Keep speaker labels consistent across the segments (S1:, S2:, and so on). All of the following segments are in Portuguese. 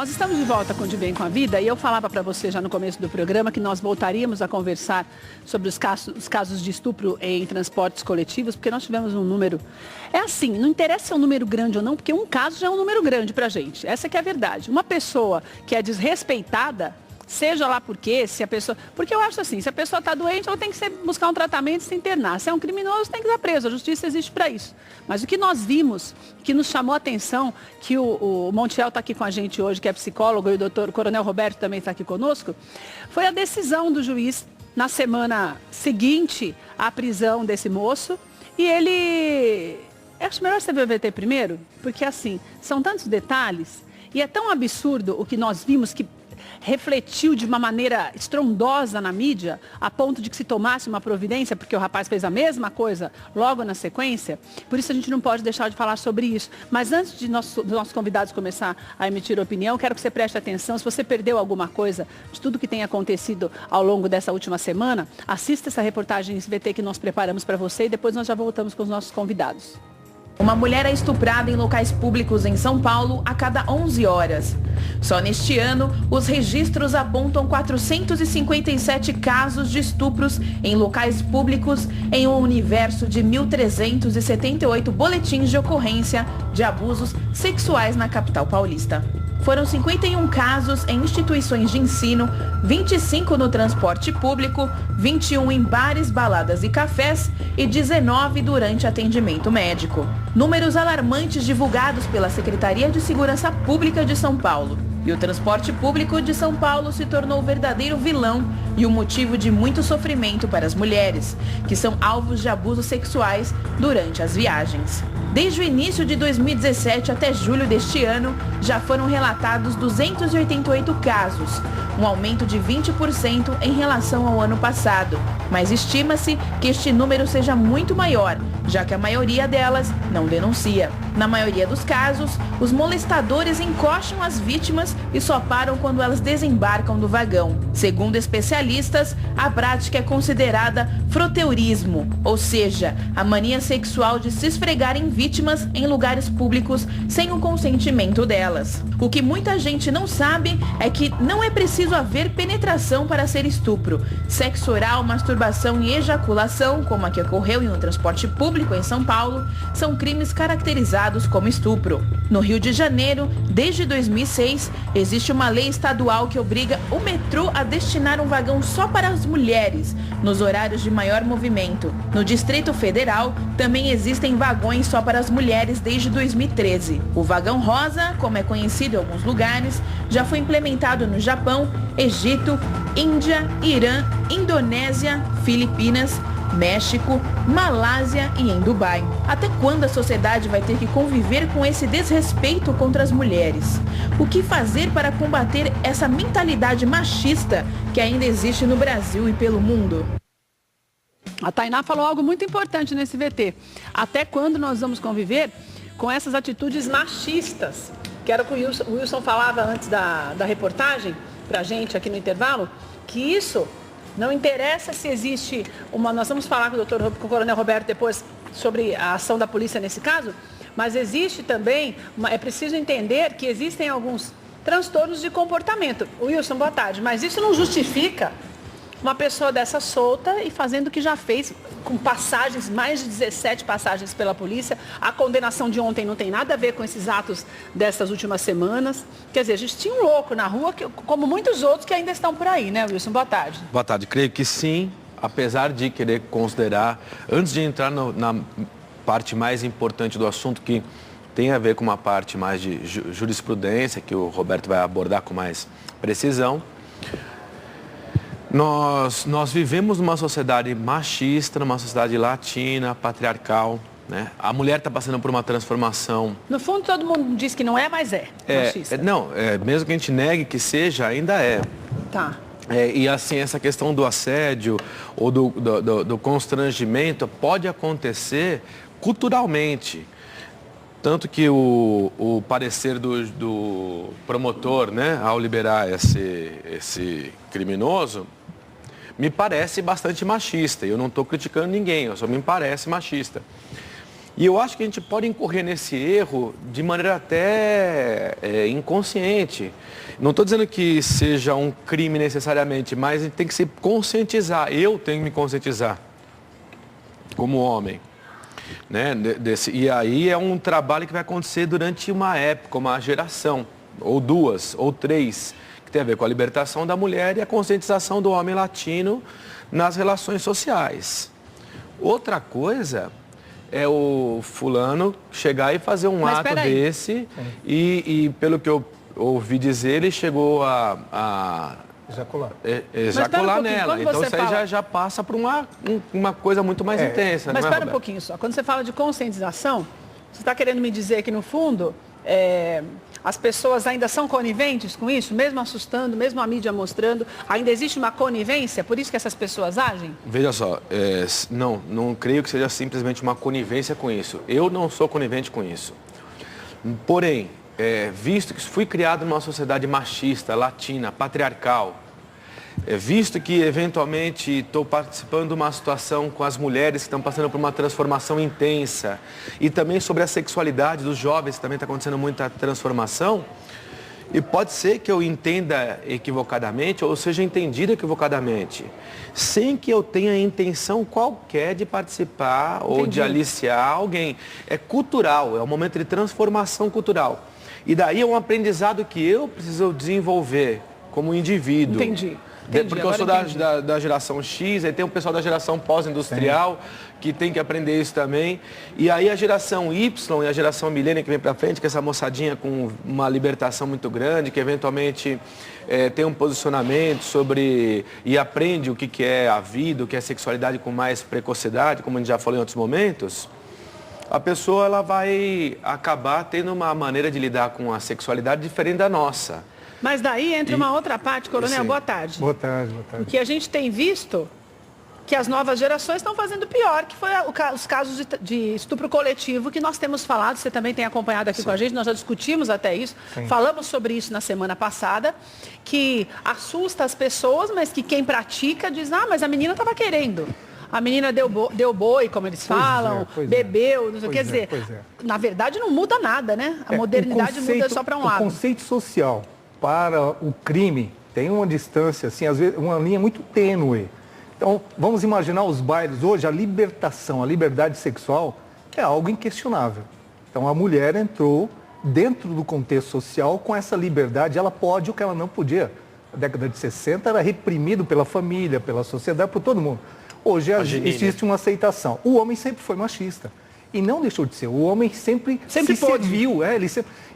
S1: nós estamos de volta com o De Bem com a Vida e eu falava para você já no começo do programa que nós voltaríamos a conversar sobre os casos de estupro em transportes coletivos, porque nós tivemos um número... É assim, não interessa se é um número grande ou não, porque um caso já é um número grande para a gente. Essa que é a verdade. Uma pessoa que é desrespeitada, seja lá por quê, se a pessoa... Porque eu acho assim, se a pessoa está doente, ela tem que buscar um tratamento e se internar. Se é um criminoso, tem que estar preso. A justiça existe para isso. Mas o que nós vimos, que nos chamou a atenção, que o Montiel está aqui com a gente hoje, que é psicólogo, e o Coronel Roberto também está aqui conosco, foi a decisão do juiz na semana seguinte à prisão desse moço. E ele... Acho melhor você ver o VT primeiro, porque assim, são tantos detalhes e é tão absurdo o que nós vimos que refletiu de uma maneira estrondosa na mídia, a ponto de que se tomasse uma providência, porque o rapaz fez a mesma coisa logo na sequência. Por isso a gente não pode deixar de falar sobre isso. Mas antes de dos nossos convidados começar a emitir opinião, quero que você preste atenção. Se você perdeu alguma coisa de tudo que tem acontecido ao longo dessa última semana, assista essa reportagem SBT que nós preparamos para você e depois nós já voltamos com os nossos convidados.
S2: Uma mulher é estuprada em locais públicos em São Paulo a cada 11 horas. Só neste ano, os registros apontam 457 casos de estupros em locais públicos em um universo de 1.378 boletins de ocorrência de abusos sexuais na capital paulista. Foram 51 casos em instituições de ensino, 25 no transporte público, 21 em bares, baladas e cafés e 19 durante atendimento médico. Números alarmantes divulgados pela Secretaria de Segurança Pública de São Paulo. E o transporte público de São Paulo se tornou o verdadeiro vilão e o motivo de muito sofrimento para as mulheres, que são alvos de abusos sexuais durante as viagens. Desde o início de 2017 até julho deste ano, já foram relatados 288 casos, um aumento de 20% em relação ao ano passado. Mas estima-se que este número seja muito maior, já que a maioria delas não denuncia. Na maioria dos casos, os molestadores encostam as vítimas e só param quando elas desembarcam do vagão. Segundo especialistas, a prática é considerada froteurismo, ou seja, a mania sexual de se esfregar em vítimas em lugares públicos sem o consentimento delas. O que muita gente não sabe é que não é preciso haver penetração para ser estupro. Sexo oral, masturbação e ejaculação, como a que ocorreu em um transporte público em São Paulo, são crimes caracterizados como estupro. No Rio de Janeiro, desde 2006, existe uma lei estadual que obriga o metrô a destinar um vagão só para as mulheres, nos horários de maior movimento. No Distrito Federal, também existem vagões só para as mulheres desde 2013. O vagão rosa, como é conhecido em alguns lugares, já foi implementado no Japão, Egito, Índia, Irã, Indonésia, Filipinas, México, Malásia e em Dubai. Até quando a sociedade vai ter que conviver com esse desrespeito contra as mulheres? O que fazer para combater essa mentalidade machista que ainda existe no Brasil e pelo mundo?
S1: A Tainá falou algo muito importante nesse VT. Até quando nós vamos conviver com essas atitudes machistas? Que era o que o Wilson falava antes da reportagem, pra gente aqui no intervalo, que isso... Não interessa se existe uma... Nós vamos falar com o Coronel Roberto depois sobre a ação da polícia nesse caso, mas existe também... É preciso entender que existem alguns transtornos de comportamento. Wilson, boa tarde. Mas isso não justifica uma pessoa dessa solta e fazendo o que já fez, com passagens, mais de 17 passagens pela polícia. A condenação de ontem não tem nada a ver com esses atos dessas últimas semanas. Quer dizer, a gente tinha um louco na rua, como muitos outros que ainda estão por aí, né, Wilson? Boa tarde.
S3: Boa tarde. Creio que sim, apesar de querer considerar, antes de entrar na parte mais importante do assunto, que tem a ver com uma parte mais de jurisprudência, que o Roberto vai abordar com mais precisão, Nós vivemos numa sociedade machista, numa sociedade latina, patriarcal, né? A mulher está passando por uma transformação.
S1: No fundo, todo mundo diz que não é, mas é machista.
S3: Mesmo que a gente negue que seja, ainda é.
S1: Tá.
S3: E assim, essa questão do assédio ou do constrangimento pode acontecer culturalmente. Tanto que o parecer do promotor, né, ao liberar esse criminoso, me parece bastante machista. Eu não estou criticando ninguém, só me parece machista. E eu acho que a gente pode incorrer nesse erro de maneira até inconsciente. Não estou dizendo que seja um crime necessariamente, mas a gente tem que se conscientizar. Eu tenho que me conscientizar como homem. Né? E aí é um trabalho que vai acontecer durante uma época, uma geração, ou 2, ou 3, que tem a ver com a libertação da mulher e a conscientização do homem latino nas relações sociais. Outra coisa é o fulano chegar e fazer um ato desse e pelo que eu ouvi dizer, ele chegou a ejacular nela. Então isso aí já passa por uma coisa muito mais intensa.
S1: Mas espera um pouquinho só. Quando você fala de conscientização, você está querendo me dizer que, no fundo, as pessoas ainda são coniventes com isso, mesmo assustando, mesmo a mídia mostrando, ainda existe uma conivência, por isso que essas pessoas agem?
S3: Veja só, não creio que seja simplesmente uma conivência com isso. Eu não sou conivente com isso. Porém, visto que fui criado numa sociedade machista, latina, patriarcal, visto que eventualmente estou participando de uma situação com as mulheres que estão passando por uma transformação intensa e também sobre a sexualidade dos jovens, também está acontecendo muita transformação, e pode ser que eu entenda equivocadamente ou seja entendido equivocadamente, sem que eu tenha intenção qualquer de participar ou de aliciar alguém. É cultural, é um momento de transformação cultural. E daí é um aprendizado que eu preciso desenvolver como indivíduo.
S1: Entendi,
S3: porque eu sou da geração X, aí tem o pessoal da geração pós-industrial que tem que aprender isso também. E aí a geração Y e a geração milênio que vem para frente, que é essa moçadinha com uma libertação muito grande, que eventualmente tem um posicionamento sobre e aprende o que é a vida, o que é a sexualidade com mais precocidade, como a gente já falou em outros momentos. A pessoa ela vai acabar tendo uma maneira de lidar com a sexualidade diferente da nossa.
S1: Mas daí entra uma outra parte, Coronel, boa tarde.
S4: Boa tarde, boa tarde.
S1: Que a gente tem visto que as novas gerações estão fazendo pior, que foi os casos de estupro coletivo que nós temos falado, você também tem acompanhado aqui com a gente, nós já discutimos até isso, falamos sobre isso na semana passada, que assusta as pessoas, mas que quem pratica diz, mas a menina estava querendo. A menina deu boi, como eles falam, bebeu, não sei o que. Quer dizer, na verdade não muda nada, né? A modernidade muda só para um lado.
S4: O conceito social para o crime tem uma distância, assim, às vezes, uma linha muito tênue. Então, vamos imaginar os bailes hoje, a libertação, a liberdade sexual é algo inquestionável. Então, a mulher entrou dentro do contexto social com essa liberdade, ela pode o que ela não podia. Na década de 60 era reprimido pela família, pela sociedade, por todo mundo. Hoje existe uma aceitação. O homem sempre foi machista. E não deixou de ser. O homem sempre se serviu.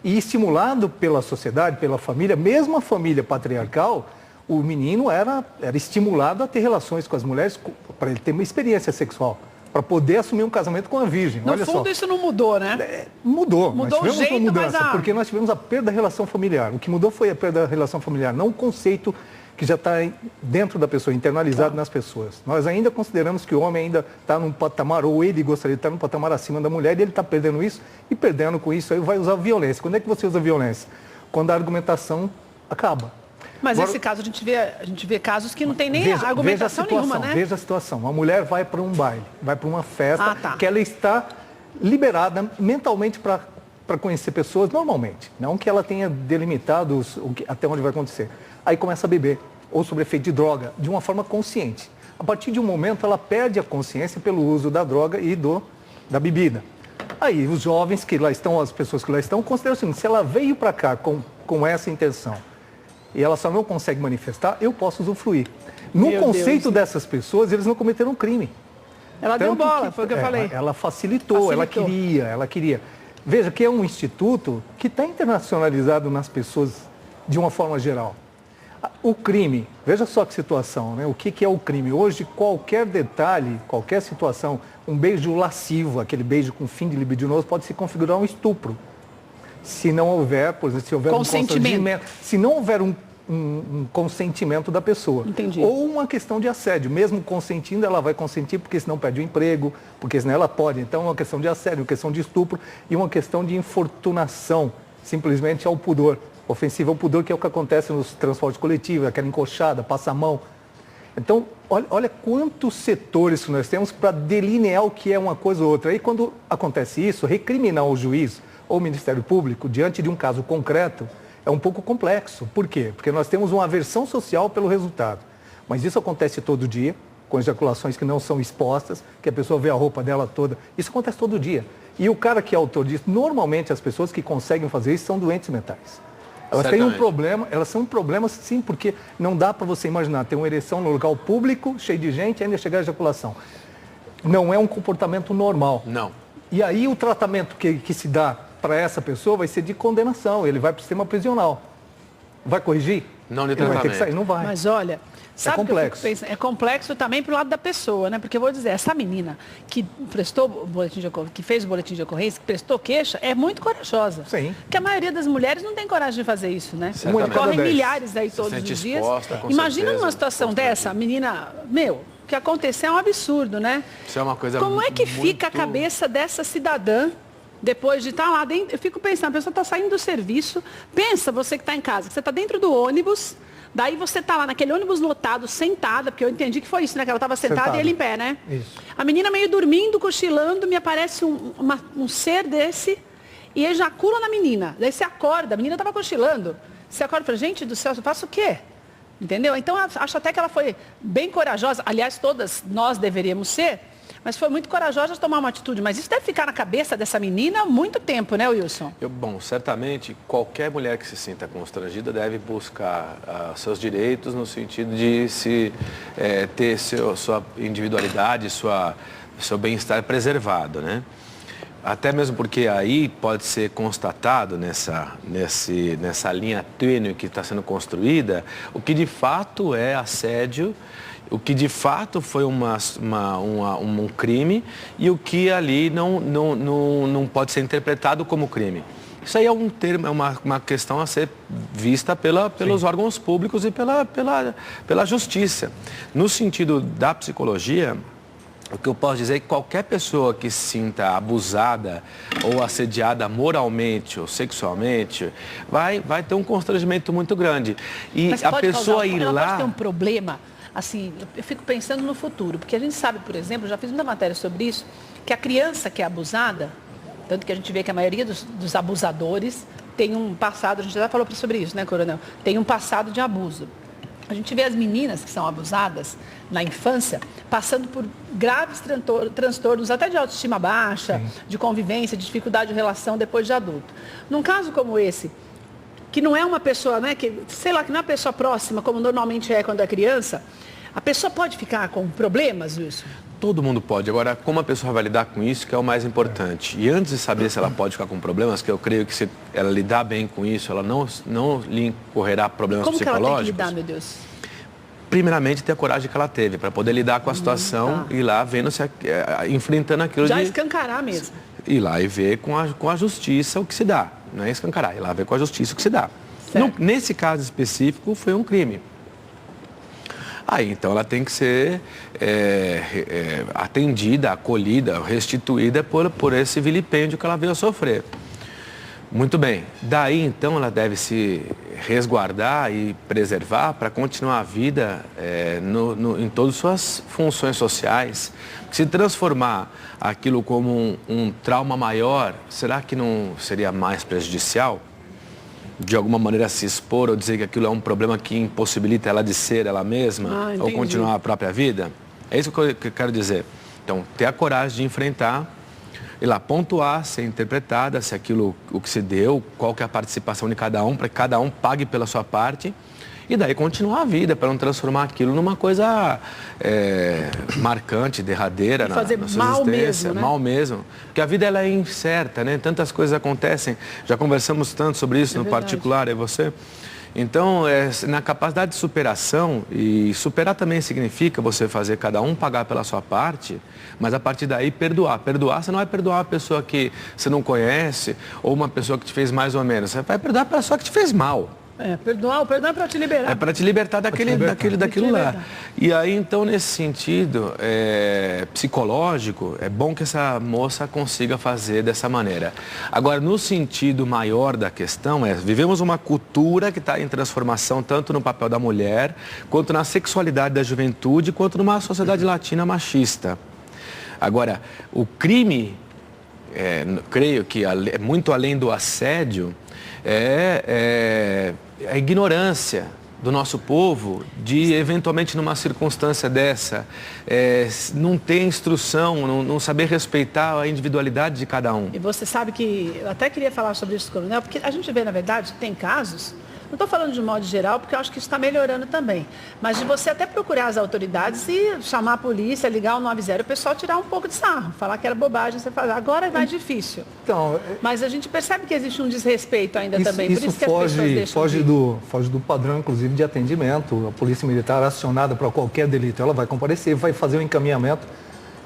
S4: E estimulado pela sociedade, pela família, mesmo a família patriarcal, o menino era estimulado a ter relações com as mulheres para ele ter uma experiência sexual, para poder assumir um casamento com a virgem.
S1: No fundo, isso não mudou, né?
S4: Mudou.
S1: Mudou
S4: nós tivemos uma mudança,
S1: porque
S4: nós tivemos a perda da relação familiar. O que mudou foi a perda da relação familiar, não o conceito que já está dentro da pessoa, internalizado nas pessoas. Nós ainda consideramos que o homem ainda está num patamar, ou ele gostaria de estar num patamar acima da mulher, e ele está perdendo isso, e perdendo com isso aí vai usar violência. Quando é que você usa violência? Quando a argumentação acaba.
S1: Mas nesse caso a gente vê casos que não tem nem argumentação nenhuma, né?
S4: Veja a situação. A mulher vai para um baile, vai para uma festa, que ela está liberada mentalmente para conhecer pessoas normalmente. Não que ela tenha delimitado até onde vai acontecer. Aí começa a beber, ou sob efeito de droga, de uma forma consciente. A partir de um momento, ela perde a consciência pelo uso da droga e da bebida. Aí os jovens que lá estão, as pessoas que lá estão, consideram o seguinte: se ela veio para cá com essa intenção e ela só não consegue manifestar, eu posso usufruir. No conceito dessas pessoas, eles não cometeram um crime.
S1: Ela deu bola, foi o que eu falei.
S4: Ela facilitou, ela queria. Veja que é um instituto que está internacionalizado nas pessoas de uma forma geral. O crime, veja só que situação, né? O que é o crime? Hoje, qualquer detalhe, qualquer situação, um beijo lascivo, aquele beijo com fim de libidinoso, pode se configurar um estupro. Se não houver, por exemplo, se houver
S1: consentimento.
S4: Se não houver um consentimento da pessoa.
S1: Entendi.
S4: Ou uma questão de assédio. Mesmo consentindo, ela vai consentir porque senão perde o emprego, porque senão ela pode. Então, é uma questão de assédio, uma questão de estupro e uma questão de infortunação, simplesmente ao pudor. Ofensiva ao pudor, que é o que acontece nos transportes coletivos, aquela encoxada, passa a mão. Então, olha quantos setores que nós temos para delinear o que é uma coisa ou outra. Aí, quando acontece isso, recriminar o juiz ou o Ministério Público diante de um caso concreto é um pouco complexo. Por quê? Porque nós temos uma aversão social pelo resultado. Mas isso acontece todo dia, com ejaculações que não são expostas, que a pessoa vê a roupa dela toda. Isso acontece todo dia. E o cara que é autor disso, normalmente as pessoas que conseguem fazer isso são doentes mentais. Elas têm um problema, elas são um problema sim, porque não dá para você imaginar ter uma ereção no local público, cheio de gente, e ainda chegar à ejaculação. Não é um comportamento normal.
S3: Não.
S4: E aí o tratamento que se dá para essa pessoa vai ser de condenação, ele vai para o sistema prisional. Vai corrigir?
S3: Não, de
S4: ele vai ter que
S3: tratamento.
S4: sair? Não vai.
S1: Mas olha, sabe
S4: complexo.
S1: que eu fico pensando? É complexo também pro lado da pessoa, né? Porque eu vou dizer, essa menina que prestou o boletim de ocorrência, que fez o boletim de ocorrência, que prestou queixa, é muito corajosa.
S4: Sim.
S1: Porque a maioria das mulheres não tem coragem de fazer isso, né?
S3: Certamente.
S1: Correm
S4: 10.
S1: milhares aí todos
S3: sente
S1: os dias.
S3: exposta, com
S1: Imagina
S3: certeza,
S1: numa situação dessa, a menina, o que aconteceu é um absurdo, né?
S3: Isso é uma coisa
S1: Como é que
S3: muito...
S1: fica a cabeça dessa cidadã depois de estar lá dentro? Eu fico pensando, a pessoa está saindo do serviço, pensa você que está em casa, que você está dentro do ônibus, daí você está lá naquele ônibus lotado, sentada, porque eu entendi que foi isso, né? Que ela estava sentada e ele em pé, né?
S4: Isso.
S1: A menina meio dormindo, cochilando, me aparece um ser desse e ejacula na menina. Daí você acorda, a menina estava cochilando. Você acorda e fala, gente do céu, eu faço o quê? Entendeu? Então, acho até que ela foi bem corajosa. Aliás, todas nós deveríamos ser, mas foi muito corajosa de tomar uma atitude. Mas isso deve ficar na cabeça dessa menina há muito tempo, né, Wilson?
S3: Bom, certamente, qualquer mulher que se sinta constrangida deve buscar seus direitos no sentido de ter sua individualidade, seu bem-estar preservado, né? Até mesmo porque aí pode ser constatado nessa linha tênue que está sendo construída, o que de fato é assédio, o que de fato foi um crime e o que ali não pode ser interpretado como crime. Isso aí é um termo, é uma questão a ser vista pelos órgãos públicos e pela justiça. No sentido da psicologia, o que eu posso dizer é que qualquer pessoa que se sinta abusada ou assediada moralmente ou sexualmente vai ter um constrangimento muito grande. E
S1: mas
S3: a pessoa ir
S1: ela
S3: lá...
S1: pode ter um problema, assim, eu fico pensando no futuro, porque a gente sabe, por exemplo, já fiz muita matéria sobre isso, que a criança que é abusada, tanto que a gente vê que a maioria dos abusadores tem um passado, a gente já falou sobre isso, né, Coronel? Tem um passado de abuso. A gente vê as meninas que são abusadas na infância passando por graves transtornos, até de autoestima baixa, de convivência, de dificuldade de relação depois de adulto. Num caso como esse, que não é uma pessoa, né, que não é uma pessoa próxima, como normalmente é quando é criança, a pessoa pode ficar com problemas, Wilson?
S3: Todo mundo pode. Agora, como a pessoa vai lidar com isso, que é o mais importante. E antes de saber se ela pode ficar com problemas, que eu creio que se ela lidar bem com isso, ela não lhe incorrerá problemas
S1: como
S3: psicológicos.
S1: Como que ela tem que lidar, meu Deus?
S3: Primeiramente, ter a coragem que ela teve, para poder lidar com a situação e ir lá vendo enfrentando aquilo
S1: já escancarar mesmo.
S3: Ir lá e ver com a justiça o que se dá. Não é escancarar, ir lá ver com a justiça o que se dá. Nesse caso específico, foi um crime. Aí, então, ela tem que ser atendida, acolhida, restituída por esse vilipêndio que ela veio a sofrer. Muito bem. Daí, então, ela deve se resguardar e preservar para continuar a vida em todas as suas funções sociais. Se transformar aquilo como um trauma maior, será que não seria mais prejudicial? De alguma maneira se expor ou dizer que aquilo é um problema que impossibilita ela de ser ela mesma ou continuar a própria vida? É isso que eu quero dizer. Então, ter a coragem de enfrentar, ir lá pontuar, ser interpretada, se aquilo, o que se deu, qual que é a participação de cada um, para que cada um pague pela sua parte, e daí continuar a vida, para não transformar aquilo numa coisa marcante, derradeira na sua
S1: mal
S3: existência.
S1: Mesmo, né?
S3: Mal mesmo. Porque a vida ela é incerta, né? Tantas coisas acontecem. Já conversamos tanto sobre isso no particular, você. Então, na capacidade de superação, e superar também significa você fazer cada um pagar pela sua parte, mas a partir daí perdoar. Perdoar, você não vai perdoar uma pessoa que você não conhece ou uma pessoa que te fez mais ou menos. Você vai perdoar a pessoa que te fez mal.
S1: Perdoar, o perdão é para te liberar.
S3: É para te libertar daquilo lá. E aí, então, nesse sentido psicológico, é bom que essa moça consiga fazer dessa maneira. Agora, no sentido maior da questão, vivemos uma cultura que está em transformação tanto no papel da mulher, quanto na sexualidade da juventude, quanto numa sociedade latina machista. Agora, o crime, creio que muito além do assédio, a ignorância do nosso povo de, eventualmente, numa circunstância dessa, não ter instrução, não saber respeitar a individualidade de cada um.
S1: E você sabe que, eu até queria falar sobre isso, coronel, porque a gente vê, na verdade, tem casos, não estou falando de modo geral, porque eu acho que isso está melhorando também, mas de você até procurar as autoridades e chamar a polícia, ligar o 90, o pessoal tirar um pouco de sarro, falar que era bobagem, você falar, agora é mais difícil.
S4: Então,
S1: mas a gente percebe que existe um desrespeito ainda também, por isso que
S4: foge,
S1: as pessoas deixam
S4: foge do padrão, inclusive, de atendimento. A polícia militar acionada para qualquer delito, ela vai comparecer, vai fazer o encaminhamento.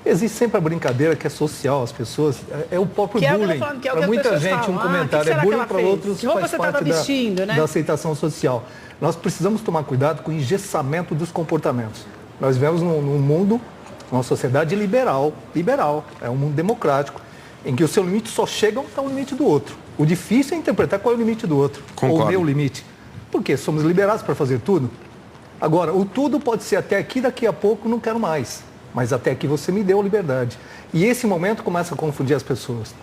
S4: Existe sempre a brincadeira que é social, as pessoas, é o próprio bullying. Para muita gente, um comentário é bullying, para outros faz parte da aceitação social. Nós precisamos tomar cuidado com o engessamento dos comportamentos. Nós vivemos num mundo, numa sociedade liberal, é um mundo democrático, em que o seu limite só chega ao limite do outro. O difícil é interpretar qual é o limite do outro,
S3: Concordo.
S4: ou o meu limite. Porque somos liberados para fazer tudo. Agora, o tudo pode ser até aqui, daqui a pouco não quero mais. Mas até aqui você me deu liberdade. E esse momento começa a confundir as pessoas.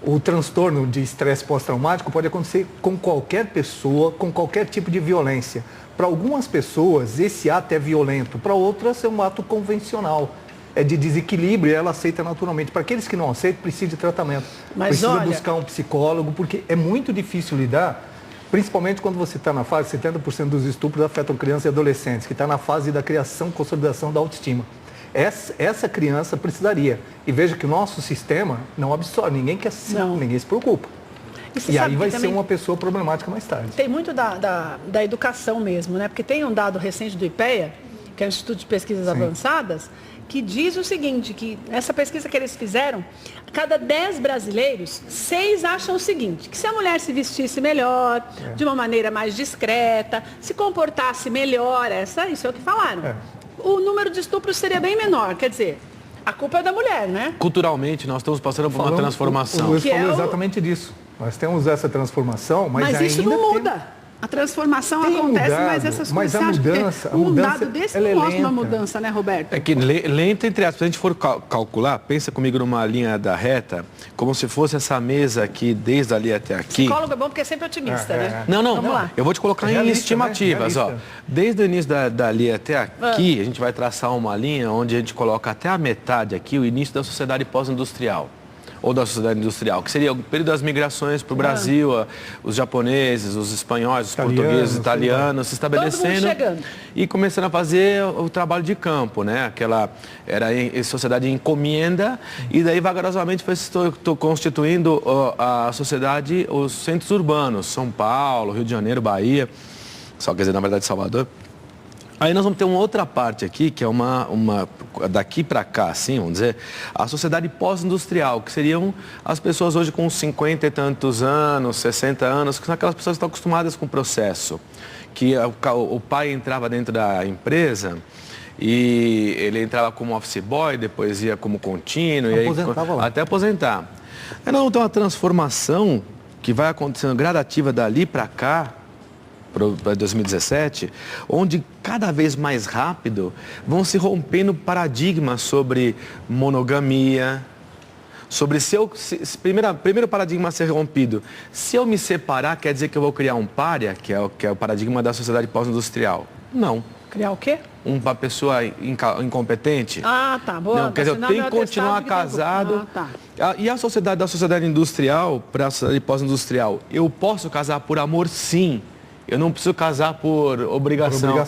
S4: O transtorno de estresse pós-traumático pode acontecer com qualquer pessoa, com qualquer tipo de violência. Para algumas pessoas, esse ato é violento. Para outras, é um ato convencional. É de desequilíbrio e ela aceita naturalmente. Para aqueles que não aceitam, precisa de tratamento. Precisa buscar um psicólogo, porque é muito difícil lidar. Principalmente quando você está na fase, 70% dos estupros afetam crianças e adolescentes, que está na fase da criação e consolidação da autoestima. Essa criança precisaria. E veja que o nosso sistema não absorve, ninguém quer ninguém se preocupa. E aí vai ser uma pessoa problemática mais tarde.
S1: Tem muito da educação mesmo, né? Porque tem um dado recente do IPEA, que é o Instituto de Pesquisas Avançadas, que diz o seguinte, que essa pesquisa que eles fizeram, cada 10 brasileiros, 6 acham o seguinte, que se a mulher se vestisse melhor, de uma maneira mais discreta, se comportasse melhor, isso é o que falaram. O número de estupros seria bem menor, quer dizer, a culpa é da mulher, né?
S3: Culturalmente, nós estamos passando por uma transformação.
S4: O Luiz falou exatamente disso. Nós temos essa transformação, mas
S1: isso
S4: ainda
S1: não muda. A transformação acontece, mas essas coisas...
S4: Mas a mudança
S1: dado desse não mostra uma mudança, né, Roberto?
S3: É que lenta, entre aspas. Se a gente for calcular, pensa comigo numa linha da reta, como se fosse essa mesa aqui, desde ali até aqui.
S1: Psicólogo é bom porque é sempre otimista, né?
S3: Não.
S1: Vamos lá.
S3: Eu vou te colocar em estimativas. Ó. Desde o início dali até aqui, a gente vai traçar uma linha onde a gente coloca até a metade aqui, o início da sociedade pós-industrial. Ou da sociedade industrial, que seria o período das migrações para o Brasil, os japoneses, os espanhóis, os portugueses, os italianos se estabelecendo e começando a fazer o trabalho de campo, né? Era a sociedade encomenda e daí vagarosamente foi se constituindo a sociedade, os centros urbanos, São Paulo, Rio de Janeiro, Bahia, só quer dizer, na verdade, Salvador. Aí nós vamos ter uma outra parte aqui, que é uma daqui para cá, assim, vamos dizer, a sociedade pós-industrial, que seriam as pessoas hoje com 50 e tantos anos, 60 anos, que são aquelas pessoas que estão acostumadas com o processo. Que o pai entrava dentro da empresa e ele entrava como office boy, depois ia como contínuo, e aí, até aposentar. Aí nós vamos ter uma transformação que vai acontecendo gradativa dali para cá, para 2017, onde cada vez mais rápido vão se rompendo paradigmas sobre monogamia, sobre primeiro paradigma a ser rompido. Se eu me separar, quer dizer que eu vou criar um pária, que é o paradigma da sociedade pós-industrial? Não.
S1: Criar o quê?
S3: Uma pessoa incompetente?
S1: Ah, tá. Boa.
S3: Não, quer dizer, eu tenho que continuar casado. E a sociedade da sociedade industrial para a sociedade pós-industrial? Eu posso casar por amor, sim. Eu não preciso casar por obrigação.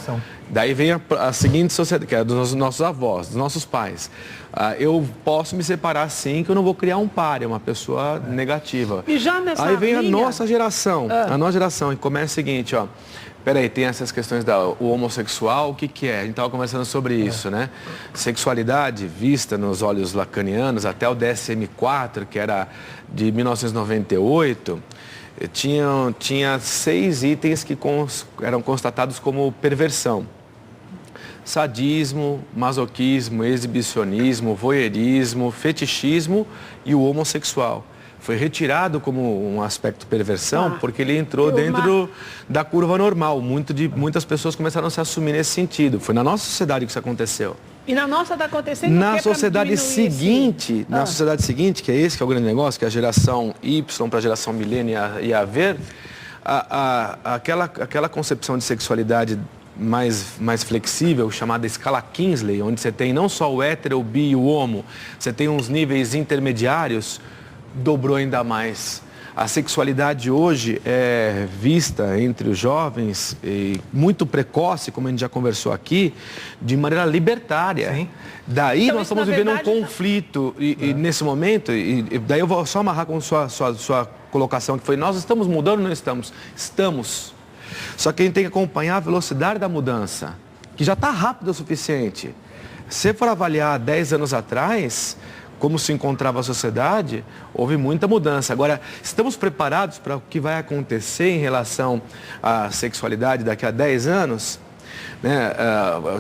S3: Daí vem a seguinte sociedade, que é dos nossos avós, dos nossos pais. Eu posso me separar sim, que eu não vou criar um pária, uma pessoa negativa.
S1: E já nessa
S3: Aí vem a nossa geração, e começa o seguinte, ó. Peraí, tem essas questões o homossexual, o que é? A gente estava conversando sobre isso, né? Sexualidade vista nos olhos lacanianos, até o DSM-4, que era de 1998, tinha 6 itens que eram constatados como perversão. Sadismo, masoquismo, exibicionismo, voyeurismo, fetichismo e o homossexual. Foi retirado como um aspecto perversão porque ele entrou dentro da curva normal. Muitas pessoas começaram a se assumir nesse sentido. Foi na nossa sociedade que isso aconteceu.
S1: E na nossa está acontecendo
S3: na sociedade seguinte, na sociedade seguinte, que é esse que é o grande negócio, que é a geração Y para a geração milênio e a ver, aquela concepção de sexualidade mais flexível, chamada escala Kingsley, onde você tem não só o hétero, o bi e o homo, você tem uns níveis intermediários, dobrou ainda mais. A sexualidade hoje é vista entre os jovens, muito precoce, como a gente já conversou aqui, de maneira libertária. Sim. Daí então, nós estamos vivendo um conflito e nesse momento, e daí eu vou só amarrar com sua colocação, que foi, nós estamos mudando ou não estamos? Estamos. Só que a gente tem que acompanhar a velocidade da mudança, que já está rápida o suficiente. Se for avaliar 10 anos atrás, como se encontrava a sociedade, houve muita mudança. Agora, estamos preparados para o que vai acontecer em relação à sexualidade daqui a 10 anos? Né?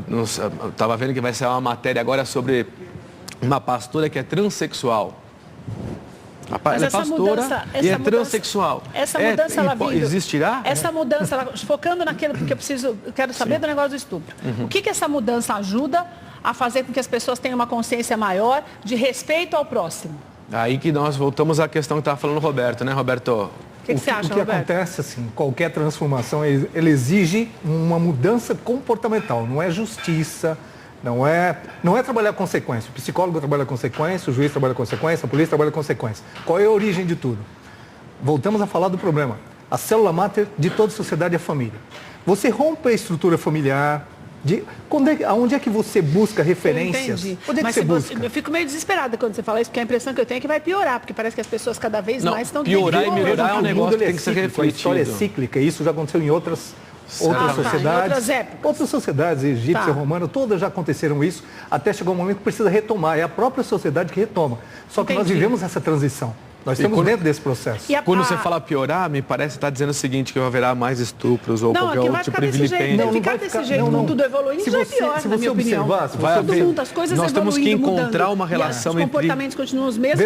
S3: Eu estava vendo que vai ser uma matéria agora sobre uma pastora que é transexual. Ela é pastora e é transexual.
S1: Essa mudança, ela vindo,
S3: existirá?
S1: Essa mudança, focando naquilo, porque eu quero saber do negócio do estupro. O que essa mudança ajuda a fazer com que as pessoas tenham uma consciência maior de respeito ao próximo?
S3: Aí que nós voltamos à questão que estava falando o Roberto, né, Roberto?
S1: O que você acha,
S4: O que acontece, assim, qualquer transformação, ele exige uma mudança comportamental, não é justiça, não é trabalhar consequência. O psicólogo trabalha consequência, o juiz trabalha consequência, a polícia trabalha consequência. Qual é a origem de tudo? Voltamos a falar do problema. A célula máter de toda sociedade é a família. Você rompe a estrutura familiar. Aonde é que você busca referências? Onde é que você busca?
S1: Eu fico meio desesperada quando você fala isso, porque a impressão que eu tenho é que vai piorar, porque parece que as pessoas cada vez mais estão...
S3: Piorar e melhorar é um negócio que tem que ser refletido.
S4: A história é cíclica, e isso já aconteceu em outras sociedades.
S1: Em outras épocas.
S4: Outras sociedades, egípcia, romana, todas já aconteceram isso, até chegar um momento que precisa retomar. É a própria sociedade que retoma. Só que nós vivemos essa transição. Nós estamos dentro desse processo.
S3: Quando você fala piorar, me parece estar dizendo o seguinte, que haverá mais estupros ou qualquer outro tipo de vilipêndio.
S1: Não vai ficar desse jeito, com tudo evoluindo, isso é pior, na minha opinião. As coisas
S3: nós temos que encontrar uma relação entre...
S1: Os comportamentos continuam os mesmos,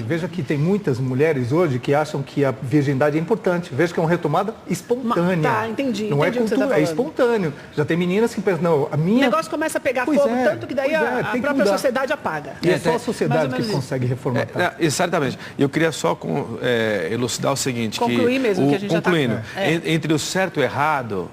S4: veja que tem muitas mulheres hoje que acham que a virgindade é importante. Veja que é uma retomada espontânea.
S1: Tá, entendi.
S4: Não é cultura, é espontâneo. Já tem meninas que pensam, não, a minha...
S1: O negócio começa a pegar fogo, tanto que daí a própria sociedade apaga.
S4: E é só a sociedade que consegue reformatar.
S3: Exatamente. Eu queria só elucidar o seguinte.
S1: Concluir mesmo que a gente já está...
S3: Concluindo, entre o certo e o errado,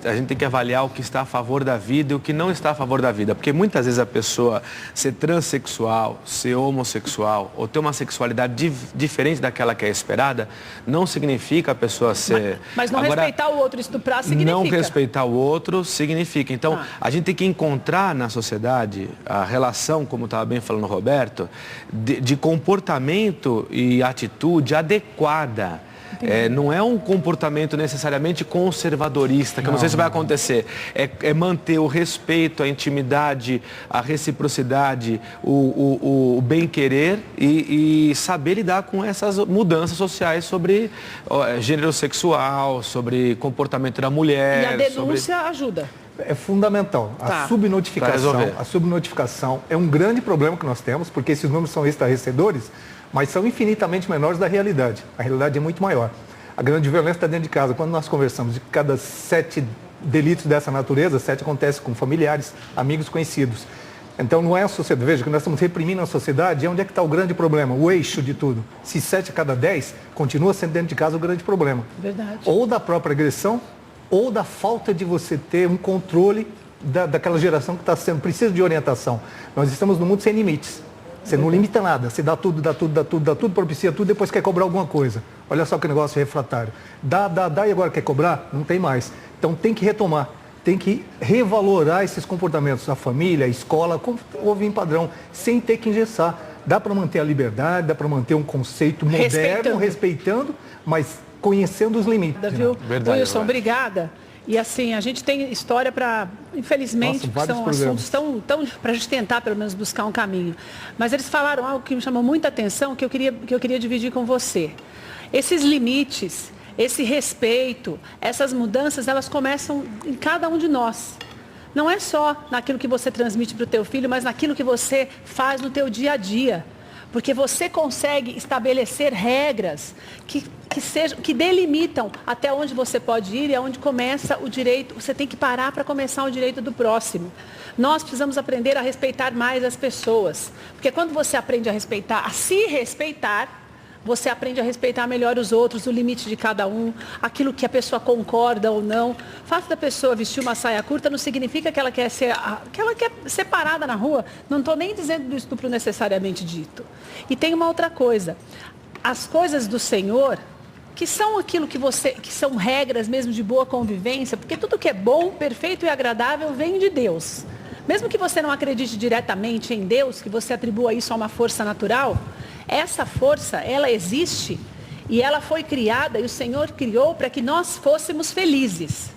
S3: a gente tem que avaliar o que está a favor da vida e o que não está a favor da vida. Porque muitas vezes a pessoa ser transexual, ser homossexual ou ter uma sexualidade diferente daquela que é esperada, não significa a pessoa ser...
S1: Mas não respeitar o outro, estuprar, significa.
S3: Não respeitar o outro significa. Então, a gente tem que encontrar na sociedade a relação, como estava bem falando o Roberto, de comportamento e atitude adequada. Não é um comportamento necessariamente conservadorista, que eu não sei se vai acontecer. É manter o respeito, a intimidade, a reciprocidade, o bem-querer e saber lidar com essas mudanças sociais sobre gênero sexual, sobre comportamento da mulher.
S1: E a denúncia ajuda.
S4: É fundamental. A subnotificação é um grande problema que nós temos, porque esses números são estarrecedores, mas são infinitamente menores da realidade. A realidade é muito maior. A grande violência está dentro de casa. Quando nós conversamos de cada 7 delitos dessa natureza, 7 acontecem com familiares, amigos, conhecidos. Então não é a sociedade. Veja que nós estamos reprimindo a sociedade. E onde é que está o grande problema? O eixo de tudo. Se 7 a cada 10, continua sendo dentro de casa o grande problema.
S1: Verdade.
S4: Ou da própria agressão, ou da falta de você ter um controle daquela geração que precisa de orientação. Nós estamos num mundo sem limites. Você não limita nada, você dá tudo, propicia tudo, depois quer cobrar alguma coisa. Olha só que negócio refratário. Dá e agora quer cobrar? Não tem mais. Então tem que retomar, tem que revalorar esses comportamentos. A família, a escola, como houve em padrão, sem ter que engessar. Dá para manter a liberdade, dá para manter um conceito moderno, respeitando, mas conhecendo os limites.
S1: Verdade, Wilson, obrigada. E assim, a gente tem história para, infelizmente,
S4: Nossa,
S1: são assuntos tão para a gente tentar pelo menos buscar um caminho. Mas eles falaram algo que me chamou muita atenção, que eu queria dividir com você. Esses limites, esse respeito, essas mudanças, elas começam em cada um de nós. Não é só naquilo que você transmite para o teu filho, mas naquilo que você faz no teu dia a dia. Porque você consegue estabelecer regras que delimitam até onde você pode ir e aonde começa o direito. Você tem que parar para começar o direito do próximo. Nós precisamos aprender a respeitar mais as pessoas. Porque quando você aprende a se respeitar, você aprende a respeitar melhor os outros, o limite de cada um, aquilo que a pessoa concorda ou não. O fato da pessoa vestir uma saia curta não significa que ela quer ser parada na rua. Não estou nem dizendo do estupro necessariamente dito. E tem uma outra coisa. As coisas do Senhor, que são aquilo que são regras mesmo de boa convivência, porque tudo que é bom, perfeito e agradável vem de Deus. Mesmo que você não acredite diretamente em Deus, que você atribua isso a uma força natural, essa força, ela existe e ela foi criada e o Senhor criou para que nós fôssemos felizes.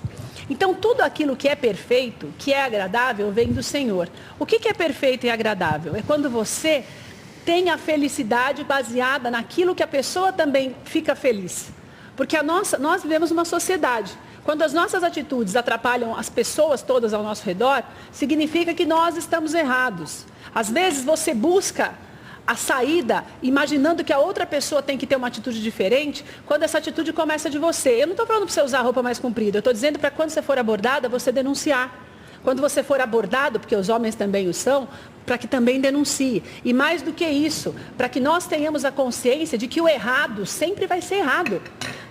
S1: Então, tudo aquilo que é perfeito, que é agradável, vem do Senhor. O que é perfeito e agradável? É quando você tem a felicidade baseada naquilo que a pessoa também fica feliz. Porque nós vivemos uma sociedade. Quando as nossas atitudes atrapalham as pessoas todas ao nosso redor, significa que nós estamos errados. Às vezes você busca a saída, imaginando que a outra pessoa tem que ter uma atitude diferente, quando essa atitude começa de você. Eu não estou falando para você usar roupa mais comprida, eu estou dizendo para quando você for abordada, você denunciar. Quando você for abordado, porque os homens também o são, para que também denuncie. E mais do que isso, para que nós tenhamos a consciência de que o errado sempre vai ser errado.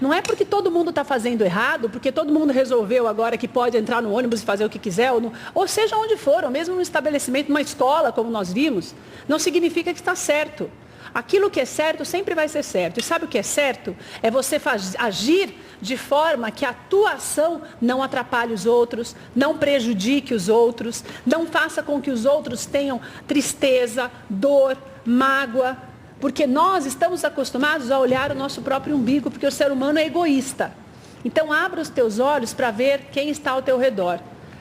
S1: Não é porque todo mundo está fazendo errado, porque todo mundo resolveu agora que pode entrar no ônibus e fazer o que quiser, ou seja onde for, ou mesmo no estabelecimento, numa escola, como nós vimos, não significa que está certo. Aquilo que é certo sempre vai ser certo. E sabe o que é certo? É você agir de forma que a tua ação não atrapalhe os outros, não prejudique os outros, não faça com que os outros tenham tristeza, dor, mágoa. Porque nós estamos acostumados a olhar o nosso próprio umbigo, porque o ser humano é egoísta. Então abra os teus olhos para ver quem está ao teu redor.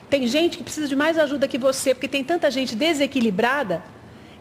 S1: Tem gente que precisa de mais ajuda que você, porque tem tanta gente desequilibrada,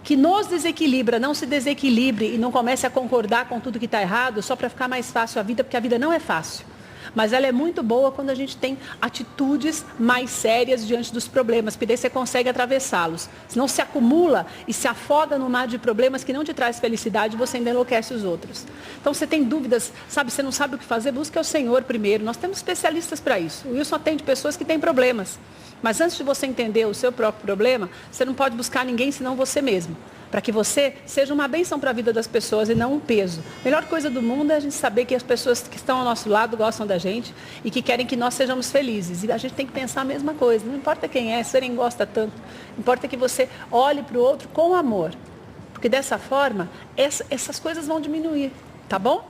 S1: que nos desequilibra, não se desequilibre e não comece a concordar com tudo que está errado, só para ficar mais fácil a vida, porque a vida não é fácil. Mas ela é muito boa quando a gente tem atitudes mais sérias diante dos problemas, porque daí você consegue atravessá-los. Senão se acumula e se afoga no mar de problemas que não te traz felicidade, você ainda enlouquece os outros. Então você tem dúvidas, sabe, você não sabe o que fazer, busca o Senhor primeiro. Nós temos especialistas para isso. O Wilson atende pessoas que têm problemas. Mas antes de você entender o seu próprio problema, você não pode buscar ninguém senão você mesmo. Para que você seja uma bênção para a vida das pessoas e não um peso. A melhor coisa do mundo é a gente saber que as pessoas que estão ao nosso lado gostam da gente e que querem que nós sejamos felizes. E a gente tem que pensar a mesma coisa. Não importa quem é, se você nem gosta tanto. Importa que você olhe para o outro com amor. Porque dessa forma, essas coisas vão diminuir. Tá bom?